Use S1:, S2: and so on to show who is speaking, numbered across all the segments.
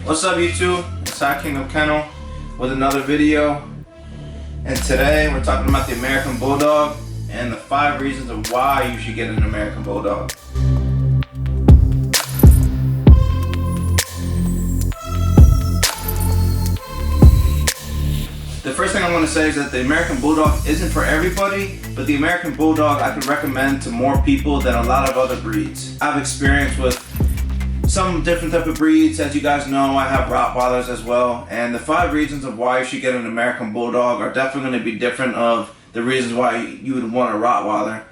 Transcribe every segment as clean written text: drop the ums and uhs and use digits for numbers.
S1: What's up YouTube? It's Kingdom Kennel with another video, and today we're talking about the American Bulldog and the 5 reasons of why you should get an American Bulldog. The first thing I want to say is that the American Bulldog isn't for everybody, but the American Bulldog I could recommend to more people than a lot of other breeds. I've experienced with some different type of breeds. As you guys know, I have Rottweilers as well, and the 5 reasons of why you should get an American Bulldog are definitely going to be different of the reasons why you would want a Rottweiler.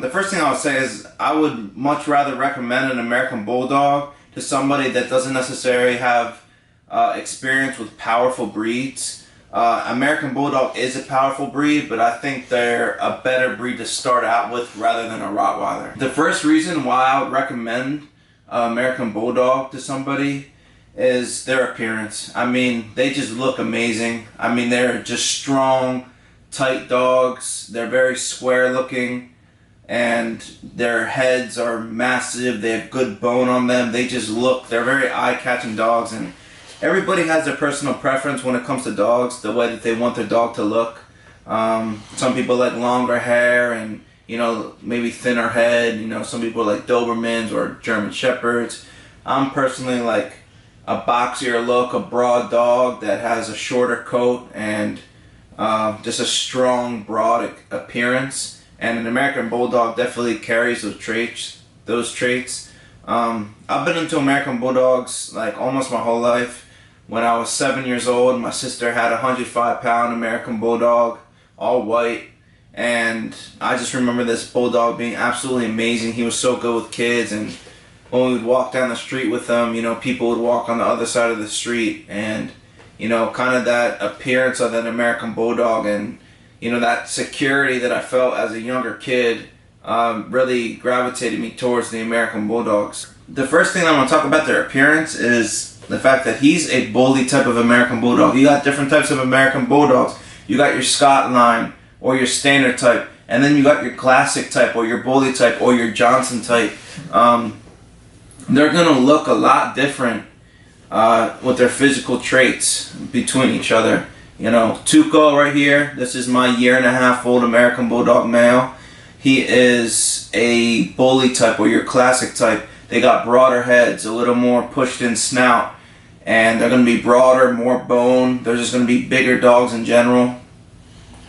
S1: The first thing I would say is I would much rather recommend an American Bulldog to somebody that doesn't necessarily have experience with powerful breeds. American Bulldog is a powerful breed, but I think they're a better breed to start out with rather than a Rottweiler. The first reason why I would recommend American Bulldog to somebody is their appearance. I mean, they just look amazing. I mean, they're just strong, tight dogs. They're very square looking, and their heads are massive. They have good bone on them. They're very eye-catching dogs, and everybody has their personal preference when it comes to dogs, the way that they want their dog to look. Some people like longer hair and, maybe thinner head. Some people like Dobermans or German Shepherds. I'm personally like a boxier look, a broad dog that has a shorter coat and just a strong, broad appearance. And an American Bulldog definitely carries those traits. I've been into American Bulldogs like almost my whole life. When I was 7 years old, my sister had a 105-pound American Bulldog, all white, and I just remember this Bulldog being absolutely amazing. He was so good with kids, and when we would walk down the street with him, people would walk on the other side of the street, and, kind of that appearance of that American Bulldog and, that security that I felt as a younger kid really gravitated me towards the American Bulldogs. The first thing I want to talk about their appearance is the fact that he's a bully type of American Bulldog. You got different types of American Bulldogs. You got your Scott line or your standard type, and then you got your classic type or your bully type or your Johnson type. They're gonna look a lot different with their physical traits between each other. Tuco right here, this is my 1.5-year-old American Bulldog male. He is a bully type or your classic type. They got broader heads, a little more pushed in snout, and they're going to be broader, more bone. They're just going to be bigger dogs in general.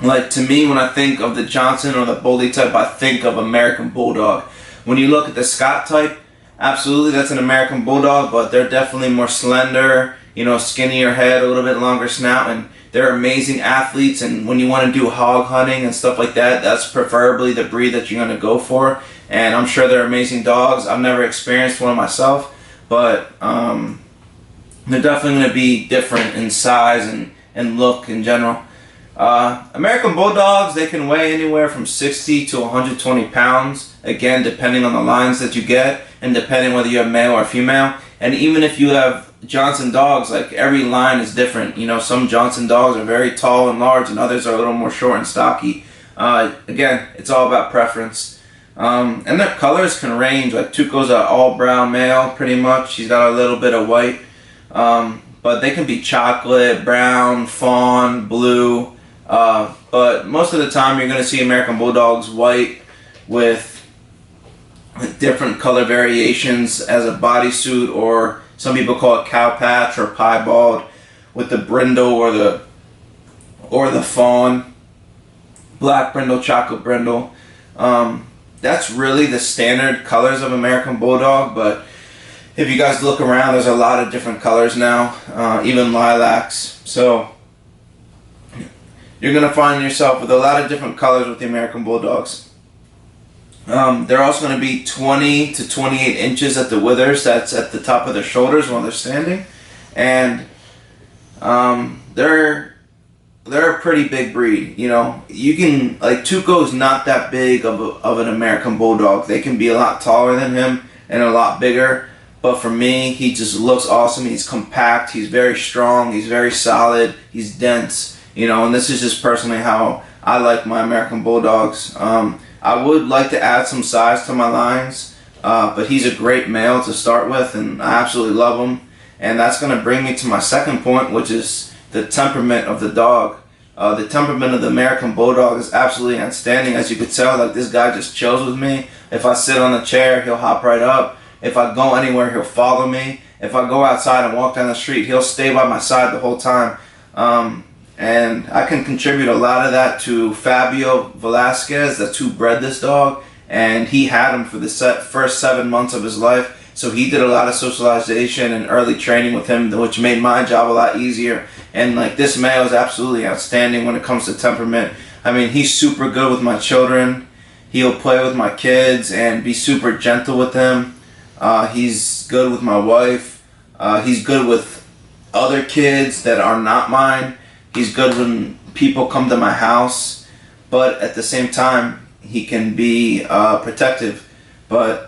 S1: Like, to me, when I think of the Johnson or the bully type, I think of American Bulldog. When you look at the Scott type, absolutely that's an American Bulldog, but they're definitely more slender, skinnier head, a little bit longer snout, and they're amazing athletes. And when you want to do hog hunting and stuff like that, that's preferably the breed that you're going to go for. And I'm sure they're amazing dogs. I've never experienced one myself, but they're definitely going to be different in size and look in general. American Bulldogs, they can weigh anywhere from 60 to 120 pounds, again, depending on the lines that you get and depending whether you have male or female. And even if you have Johnson dogs, like every line is different. Some Johnson dogs are very tall and large and others are a little more short and stocky. Again, it's all about preference. And their colors can range. Like Tuco's an all brown male pretty much. He's got a little bit of white. But they can be chocolate, brown, fawn, blue. But most of the time you're going to see American Bulldogs white with different color variations as a bodysuit, or some people call it cow patch or piebald, with the brindle or the fawn, black brindle, chocolate brindle. That's really the standard colors of American Bulldog, but if you guys look around, there's a lot of different colors now, even lilacs. So you're going to find yourself with a lot of different colors with the American Bulldogs. They're also going to be 20 to 28 inches at the withers. That's at the top of their shoulders while they're standing. And they're a pretty big breed. You can, like, Tuco's not that big of an American Bulldog. They can be a lot taller than him and a lot bigger. But for me, he just looks awesome. He's compact. He's very strong. He's very solid. He's dense. And this is just personally how I like my American Bulldogs. I would like to add some size to my lines, but he's a great male to start with, and I absolutely love him. And that's going to bring me to my second point, which is the temperament of the dog. The temperament of the American Bulldog is absolutely outstanding. As you could tell, like, this guy just chills with me. If I sit on the chair, he'll hop right up. If I go anywhere, he'll follow me. If I go outside and walk down the street, he'll stay by my side the whole time. And I can contribute a lot of that to Fabio Velasquez, that's who bred this dog. And he had him for the first 7 months of his life. So he did a lot of socialization and early training with him, which made my job a lot easier. And like, this male is absolutely outstanding when it comes to temperament. I mean, he's super good with my children. He'll play with my kids and be super gentle with them. He's good with my wife. He's good with other kids that are not mine. He's good when people come to my house. But at the same time, he can be protective. But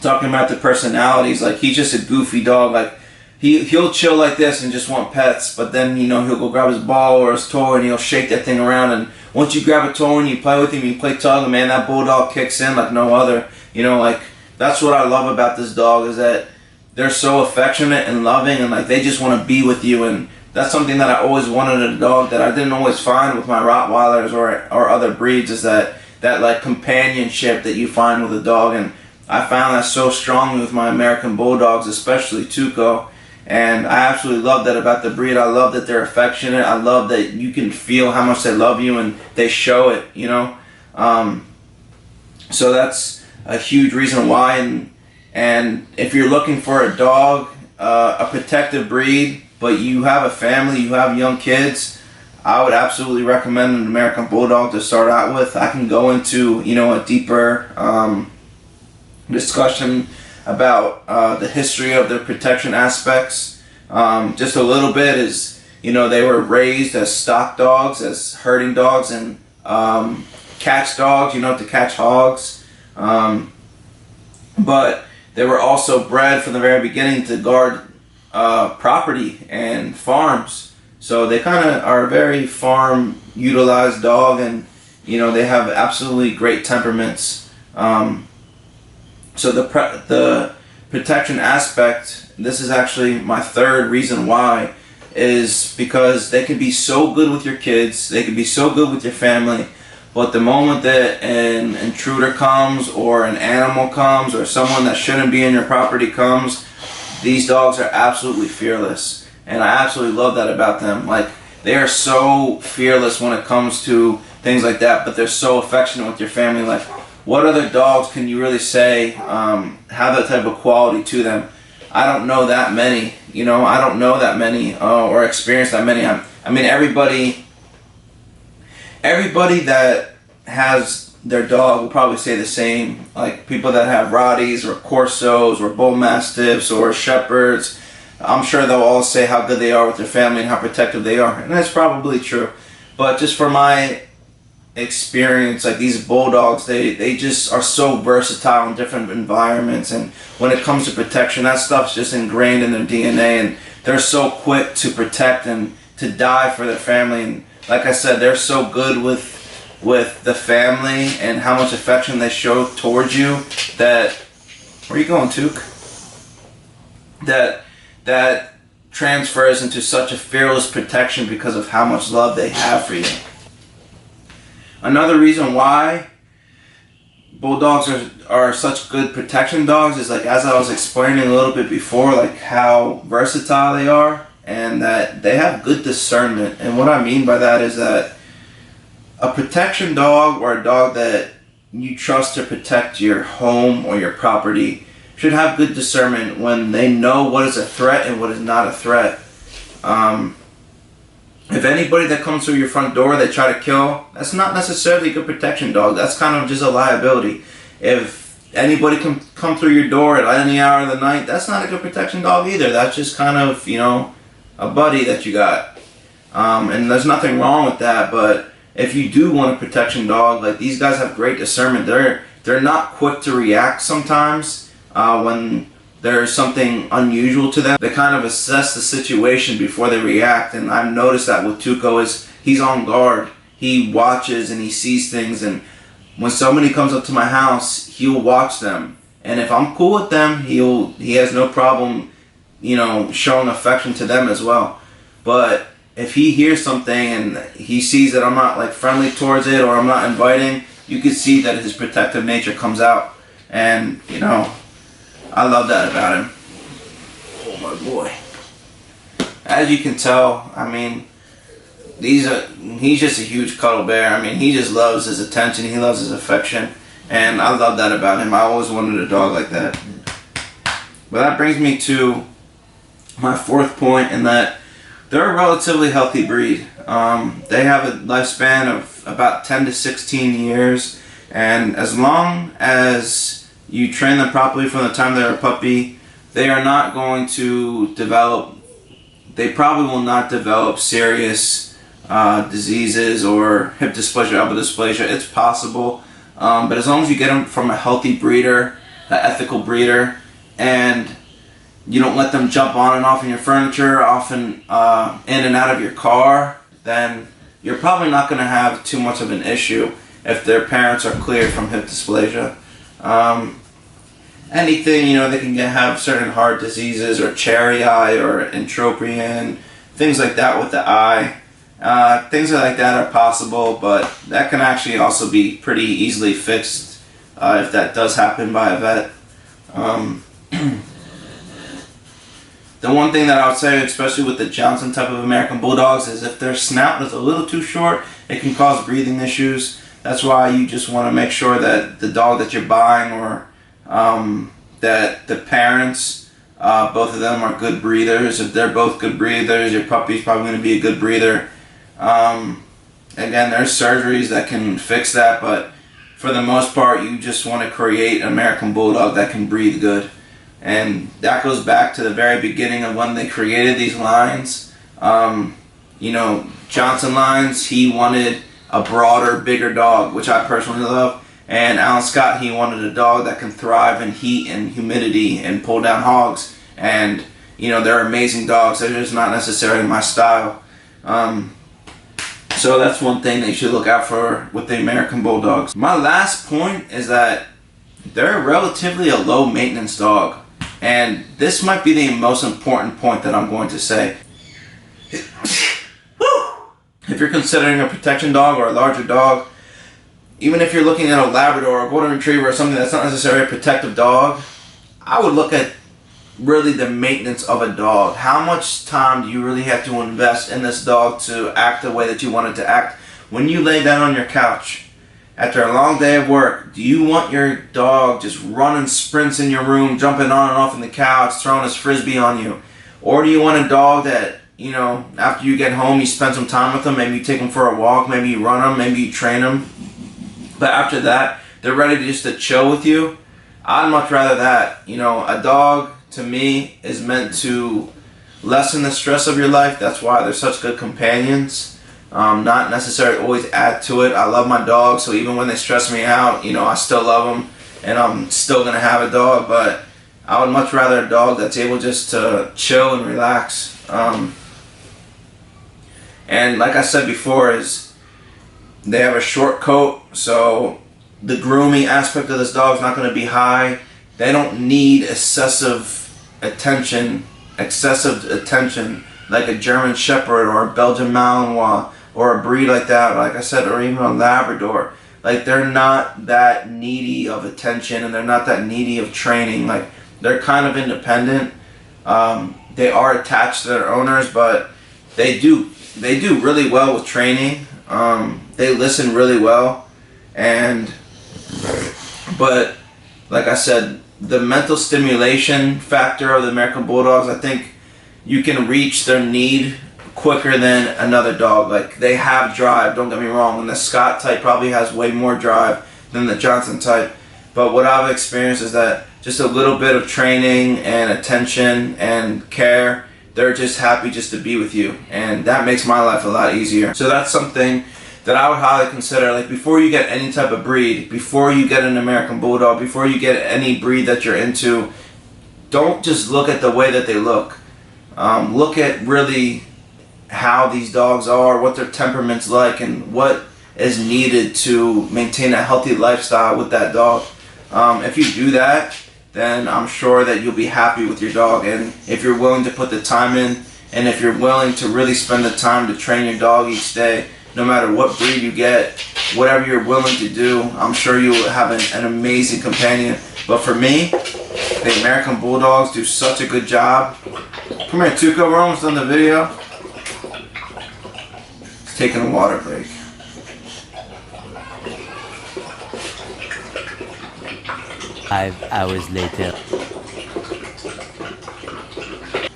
S1: talking about the personalities, like, he's just a goofy dog. Like, he'll chill like this and just want pets, but then, you know, he'll go grab his ball or his toy and he'll shake that thing around. And once you grab a toy and you play with him, you play tug, and man, that bulldog kicks in like no other. You know, like, that's what I love about this dog, is that they're so affectionate and loving, and like, they just want to be with you. And that's something that I always wanted in a dog that I didn't always find with my Rottweilers or other breeds, is that like companionship that you find with a dog. And I found that so strongly with my American Bulldogs, especially Tuco. And I absolutely love that about the breed. I love that they're affectionate. I love that you can feel how much they love you, and they show it, you know. So that's a huge reason why. And if you're looking for a dog, a protective breed, but you have a family, you have young kids, I would absolutely recommend an American Bulldog to start out with. I can go into, you know, a deeper discussion about the history of the protection aspects. Just a little bit is, you know, they were raised as stock dogs, as herding dogs, and catch dogs, you know, to catch hogs. But they were also bred from the very beginning to guard property and farms. So they kind of are a very farm utilized dog, and, you know, they have absolutely great temperaments. So the protection aspect, this is actually my third reason why, is because they can be so good with your kids, they can be so good with your family, but the moment that an intruder comes, or an animal comes, or someone that shouldn't be in your property comes, these dogs are absolutely fearless. And I absolutely love that about them. Like, they are so fearless when it comes to things like that, but they're so affectionate with your family. Like, what other dogs can you really say have that type of quality to them? I don't know that many, you know. I don't know that many or experience that many. I mean, everybody that has their dog will probably say the same. Like, people that have Rotties or Corsos or Bull Mastiffs or Shepherds, I'm sure they'll all say how good they are with their family and how protective they are. And that's probably true. But just for my experience, like, these Bulldogs, they just are so versatile in different environments. And when it comes to protection, that stuff's just ingrained in their DNA. And they're so quick to protect and to die for their family. And like I said, they're so good with the family and how much affection they show towards you, that, where are you going, Took? That transfers into such a fearless protection because of how much love they have for you. Another reason why Bulldogs are such good protection dogs is, like, as I was explaining a little bit before, like, how versatile they are, and that they have good discernment. And what I mean by that is that a protection dog, or a dog that you trust to protect your home or your property, should have good discernment when they know what is a threat and what is not a threat. If anybody that comes through your front door they try to kill, that's not necessarily a good protection dog. That's kind of just a liability. If anybody can come through your door at any hour of the night, that's not a good protection dog either. That's just kind of, you know, a buddy that you got. And there's nothing wrong with that, but if you do want a protection dog, like, these guys have great discernment. They're not quick to react sometimes when there's something unusual to them. They kind of assess the situation before they react, and I've noticed that with Tuco is he's on guard. He watches and he sees things, and when somebody comes up to my house, he'll watch them. And if I'm cool with them, he has no problem showing affection to them as well. But if he hears something and he sees that I'm not like friendly towards it, or I'm not inviting, you can see that his protective nature comes out. And I love that about him. Oh my boy. As you can tell, I mean, he's just a huge cuddle bear. I mean, he just loves his attention, he loves his affection, and I love that about him. I always wanted a dog like that. But that brings me to my fourth point, in that they're a relatively healthy breed. They have a lifespan of about 10 to 16 years, and as long as you train them properly from the time they're a puppy, they are not going to develop, they probably will not develop serious diseases or hip dysplasia, elbow dysplasia. It's possible, but as long as you get them from a healthy breeder, an ethical breeder, and you don't let them jump on and off in your furniture, often in and out of your car, then you're probably not going to have too much of an issue if their parents are cleared from hip dysplasia. Anything, they can have certain heart diseases, or cherry eye, or entropion, things like that with the eye. Things like that are possible, but that can actually also be pretty easily fixed if that does happen by a vet. The one thing that I would say, especially with the Johnson type of American Bulldogs, is if their snout is a little too short, it can cause breathing issues. That's why you just want to make sure that the dog that you're buying, or that the parents, both of them are good breathers. If they're both good breathers, your puppy's probably going to be a good breather. Again, there's surgeries that can fix that, but for the most part, you just want to create an American Bulldog that can breathe good. And that goes back to the very beginning of when they created these lines. Johnson lines, he wanted a broader, bigger dog, which I personally love. And Alan Scott, he wanted a dog that can thrive in heat and humidity and pull down hogs. And, they're amazing dogs. They're just not necessarily my style. So that's one thing that you should look out for with the American Bulldogs. My last point is that they're relatively a low maintenance dog. And this might be the most important point that I'm going to say. If you're considering a protection dog or a larger dog, even if you're looking at a Labrador or a Golden Retriever or something that's not necessarily a protective dog, I would look at really the maintenance of a dog. How much time do you really have to invest in this dog to act the way that you want it to act? When you lay down on your couch after a long day of work, do you want your dog just running sprints in your room, jumping on and off in the couch, throwing his frisbee on you? Or do you want a dog that, after you get home, you spend some time with them, maybe you take them for a walk, maybe you run them, maybe you train them, but after that, they're ready just to chill with you? I'd much rather that. A dog, to me, is meant to lessen the stress of your life. That's why they're such good companions. Not necessarily always add to it. I love my dog, so even when they stress me out, I still love them, and I'm still going to have a dog, but I would much rather a dog that's able just to chill and relax. And like I said before, is they have a short coat, so the grooming aspect of this dog is not going to be high. They don't need excessive attention like a German Shepherd or a Belgian Malinois or a breed like that, like I said, or even a Labrador. Like, they're not that needy of attention, and they're not that needy of training. Like, they're kind of independent. They are attached to their owners, but they do really well with training. They listen really well, but like I said, the mental stimulation factor of the American Bulldogs, I think you can reach their need quicker than another dog. Like, they have drive, don't get me wrong, and the Scott type probably has way more drive than the Johnson type, but what I've experienced is that just a little bit of training and attention and care, they're just happy just to be with you, and that makes my life a lot easier. So that's something that I would highly consider. Like, before you get any type of breed, before you get an American Bulldog, before you get any breed that you're into, don't just look at the way that they look. Look at really how these dogs are, what their temperament's like, and what is needed to maintain a healthy lifestyle with that dog. If you do that, then I'm sure that you'll be happy with your dog. And if you're willing to put the time in, and if you're willing to really spend the time to train your dog each day, no matter what breed you get, whatever you're willing to do, I'm sure you will have an amazing companion. But for me, the American Bulldogs do such a good job. Come here, Tuca, we're almost done the video. It's taking a water break.
S2: Five hours later.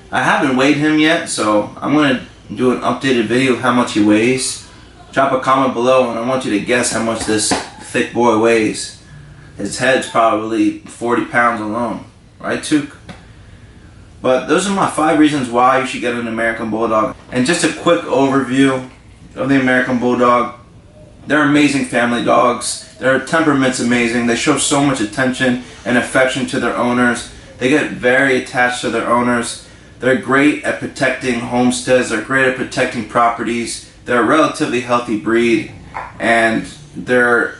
S1: I haven't weighed him yet, so I'm going to do an updated video of how much he weighs. Drop a comment below and I want you to guess how much this thick boy weighs. His head's probably 40 pounds alone. Right, Took? But those are my 5 reasons why you should get an American Bulldog. And just a quick overview of the American Bulldog. They're amazing family dogs. Their temperament's amazing. They show so much attention and affection to their owners. They get very attached to their owners. They're great at protecting homesteads. They're great at protecting properties. They're a relatively healthy breed, and they're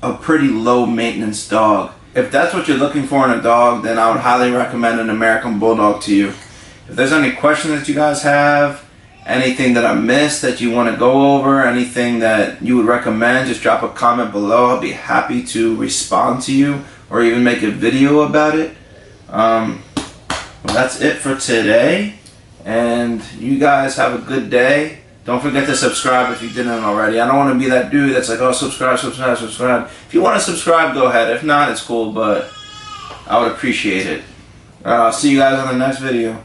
S1: a pretty low maintenance dog. If that's what you're looking for in a dog, then I would highly recommend an American Bulldog to you. If there's any questions that you guys have, anything that I missed that you want to go over, anything that you would recommend, just drop a comment below. I'll be happy to respond to you or even make a video about it. Well, that's it for today, and you guys have a good day. Don't forget to subscribe if you didn't already. I don't want to be that dude that's like, oh, subscribe, subscribe, subscribe. If you want to subscribe, go ahead. If not, it's cool, but I would appreciate it. I'll see you guys on the next video.